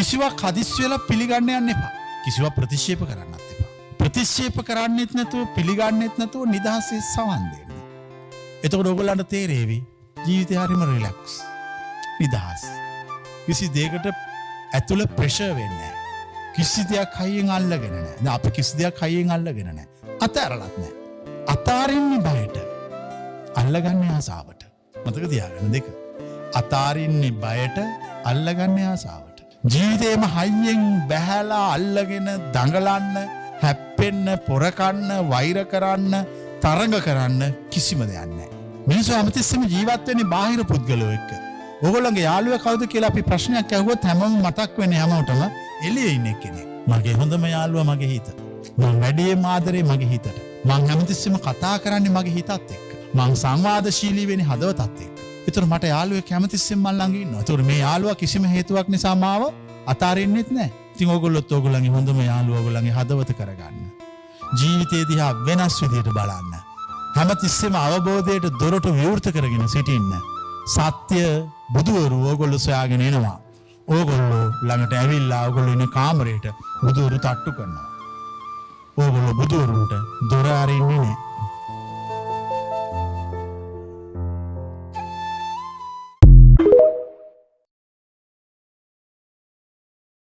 කිසිවක් හදිස්සි වෙලා පිළිගන්න යන්න එපා. කිසිවක් ප්‍රතික්ෂේප කරන්නත් එපා. ප්‍රතික්ෂේප කරන්නෙත් නැතුව පිළිගන්නෙත් නැතුව නිදහසේ සවන් දෙන්න. එතකොට ඔයගොල්ලන්ට තේරෙවි ජීවිතය හරිම රිලැක්ස්. නිදහස්. කිසි දෙයකට ඇතුළ ප්‍රෙෂර් වෙන්නේ නැහැ. කිසි දෙයක් හයියෙන් අල්ලගෙන නැහැ. දැන් අපි කිසි දෙයක් හයියෙන් අල්ලගෙන නැහැ. අතහැරලත් නැහැ. අතාරින්නේ බයට. අල්ලගන්නේ ආසාවට. මතක තියාගන්න දෙක. අතාරින්නේ බයට අල්ලගන්නේ ආසාවට. ජීවිතේම හයියෙන් බැහැලා අල්ලගෙන දඟලන්න, හැප්පෙන්න, පොරකන්න, වෛර කරන්න, තරඟ කරන්න කිසිම දෙයක් නැහැ. මිනිස්සු හැමතිස්සෙම ජීවත් වෙන්නේ බාහිර පුද්ගලයෝ එක්ක. ඕගොල්ලන්ගේ යාළුවා කවුද කියලා අපි ප්‍රශ්නයක් අහුවොත් හැමෝම මතක් වෙන්නේ හැමෝටම එළියේ ඉන්න කෙනෙක්. මගේ හොඳම යාළුවා මගේ හිත. මං වැඩිම ආදරේ මගේ හිතට. මං හැමතිස්සෙම කතා කරන්නේ මගේ හිතත් එක්ක. මං සංවාදශීලී වෙන්නේ හදවතත් එක්ක. ඒතර මට යාළුවෙක් හැමතිස්සෙම මං ළඟ ඉන්නවා. ඒතර මේ යාළුවා කිසිම හේතුවක් නිසා මාව අතාරින්නෙත් නැහැ. ඉතින් ඕගොල්ලොත් ඕගොල්ලන්ගේ හොඳම යාළුවා ඕගොල්ලන්ගේ හදවත කරගන්න. ජීවිතේ දිහා වෙනස් විදිහට බලන්න. හැමතිස්සෙම අවබෝධයට දොරටු විවෘත කරගෙන සිටින්න. සත්‍ය බුදුවරු ඕගොල්ලෝ සොයාගෙන එනවා. ඕගොල්ලෝ ළඟට ඇවිල්ලා ඕගොල්ලෝ ඉන්න කාමරේට බුදුවරු තට්ටු කරනවා. ඕගොල්ලෝ බුදුවරුන්ට දොර අරින්නේ නැහැ.